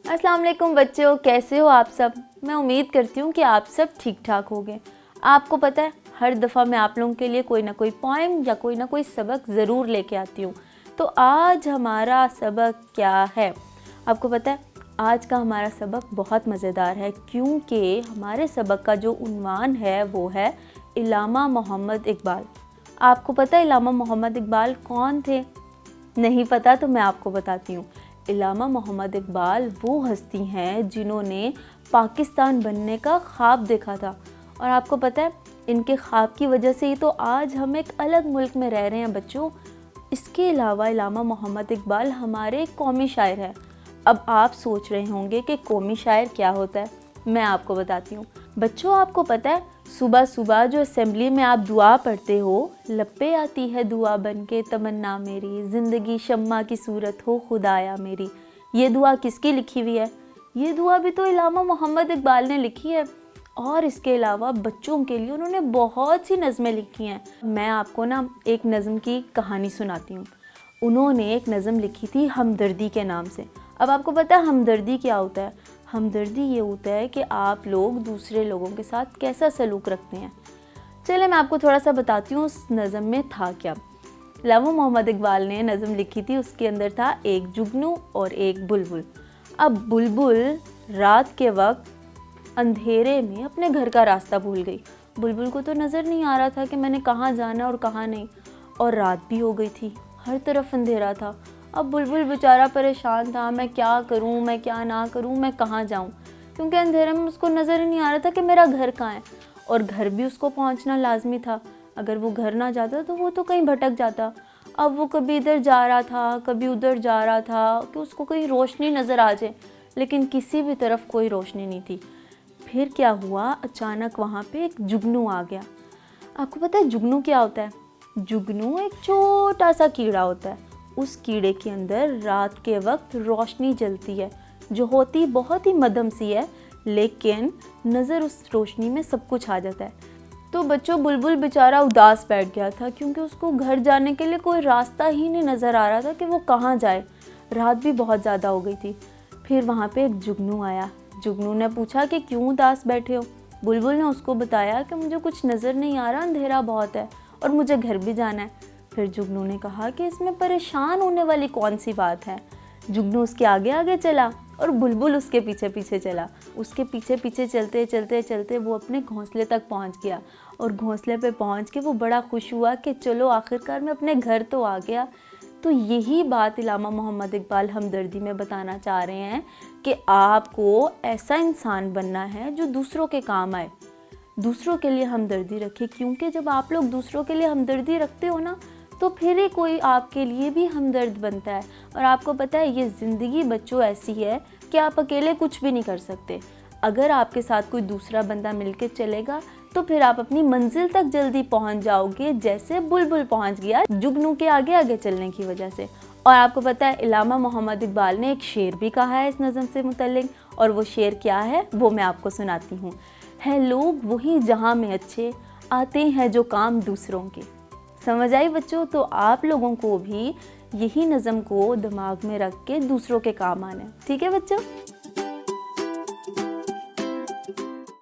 अस्सलाम वालेकुम बच्चों, कैसे हो आप सब। मैं उम्मीद करती हूँ कि आप सब ठीक ठाक होंगे। आपको पता है हर दफ़ा मैं आप लोगों के लिए कोई ना कोई पोएम या कोई ना कोई सबक ज़रूर लेके आती हूँ। तो आज हमारा सबक क्या है आपको पता है। आज का हमारा सबक बहुत मज़ेदार है क्योंकि हमारे सबक का जो उन्वान है वो है इल्लामा मोहम्मद इकबाल। आपको पता है इल्लामा मोहम्मद इकबाल कौन थे? नहीं पता तो मैं आपको बताती हूँ। इल्लामा मोहम्मद इकबाल वो हस्ती हैं जिन्होंने पाकिस्तान बनने का ख्वाब देखा था। और आपको पता है इनके ख्वाब की वजह से ही तो आज हम एक अलग मुल्क में रह रहे हैं बच्चों। इसके अलावा इल्लामा मोहम्मद इकबाल हमारे कौमी शायर हैं। अब आप सोच रहे होंगे कि कौमी शायर क्या होता है, मैं आपको बताती हूँ। बच्चों आपको पता है सुबह सुबह जो असेंबली में आप दुआ पढ़ते हो, लपे आती है दुआ बन के तमन्ना मेरी, ज़िंदगी शम्मा की सूरत हो खुदाया मेरी। ये दुआ किसकी लिखी हुई है? ये दुआ भी तो इल्लामा मोहम्मद इकबाल ने लिखी है। और इसके अलावा बच्चों के लिए उन्होंने बहुत सी नज़में लिखी हैं। मैं आपको ना एक नज़म की कहानी सुनाती हूँ। उन्होंने एक नज़म लिखी थी हमदर्दी के नाम से। अब आपको पता है हमदर्दी क्या होता है? हमदर्दी ये होता है कि आप लोग दूसरे लोगों के साथ कैसा सलूक रखते हैं। चलिए मैं आपको थोड़ा सा बताती हूँ उस नज़म में था क्या। इल्लामा मोहम्मद इकबाल ने नज़म लिखी थी, उसके अंदर था एक जुगनू और एक बुलबुल। अब बुलबुल रात के वक्त अंधेरे में अपने घर का रास्ता भूल गई। बुलबुल को तो नज़र नहीं आ रहा था कि मैंने कहाँ जाना और कहाँ नहीं, और रात भी हो गई थी, हर तरफ अंधेरा था। अब बुलबुल बेचारा परेशान था, मैं क्या करूं, मैं क्या ना करूं, मैं कहाँ जाऊं, क्योंकि अंधेरे में उसको नज़र ही नहीं आ रहा था कि मेरा घर कहाँ है। और घर भी उसको पहुंचना लाजमी था। अगर वो घर ना जाता तो वो तो कहीं भटक जाता। अब वो कभी इधर जा रहा था, कभी उधर जा रहा था कि उसको कहीं रोशनी नज़र आ जाए, लेकिन किसी भी तरफ कोई रोशनी नहीं थी। फिर क्या हुआ, अचानक वहाँ पे एक जुगनू आ गया। आपको पता है जुगनू क्या होता है? जुगनू एक छोटा सा कीड़ा होता है। उस कीड़े के अंदर रात के वक्त रोशनी जलती है जो होती बहुत ही मध्यम सी है, लेकिन नज़र उस रोशनी में सब कुछ आ जाता है। तो बच्चों बुलबुल बेचारा उदास बैठ गया था क्योंकि उसको घर जाने के लिए कोई रास्ता ही नहीं नज़र आ रहा था कि वो कहाँ जाए। रात भी बहुत ज़्यादा हो गई थी। फिर वहाँ पे एक जुगनू आया। जुगनू ने पूछा कि क्यों उदास बैठे हो? बुलबुल ने उसको बताया कि मुझे कुछ नज़र नहीं आ रहा, अंधेरा बहुत है और मुझे घर भी जाना है। फिर जुगनू ने कहा कि इसमें परेशान होने वाली कौन सी बात है। जुगनू उसके आगे आगे चला और बुलबुल उसके पीछे पीछे चला। उसके पीछे पीछे चलते चलते चलते वो अपने घोंसले तक पहुंच गया। और घोंसले पे पहुंच के वो बड़ा खुश हुआ कि चलो आखिरकार मैं अपने घर तो आ गया। तो यही बात इल्लामा मोहम्मद इकबाल हमदर्दी में बताना चाह रहे हैं कि आपको ऐसा इंसान बनना है जो दूसरों के काम आए, दूसरों के लिए हमदर्दी रखे। क्योंकि जब आप लोग दूसरों के लिए हमदर्दी रखते हो ना, तो फिर ही कोई आपके लिए भी हमदर्द बनता है। और आपको पता है ये ज़िंदगी बच्चों ऐसी है कि आप अकेले कुछ भी नहीं कर सकते। अगर आपके साथ कोई दूसरा बंदा मिलके चलेगा तो फिर आप अपनी मंजिल तक जल्दी पहुंच जाओगे, जैसे बुलबुल पहुंच गया जुगनू के आगे आगे चलने की वजह से। और आपको पता है इल्लामा मोहम्मद इकबाल ने एक शेर भी कहा है इस नज़म से मुतल्लिक, और वो शेर क्या है वो मैं आपको सुनाती हूँ। है लोग वही जहाँ में अच्छे, आते हैं जो काम दूसरों के। समझ आई बच्चों? तो आप लोगों को भी यही नज़म को दिमाग में रख के दूसरों के काम आना है। ठीक है बच्चों?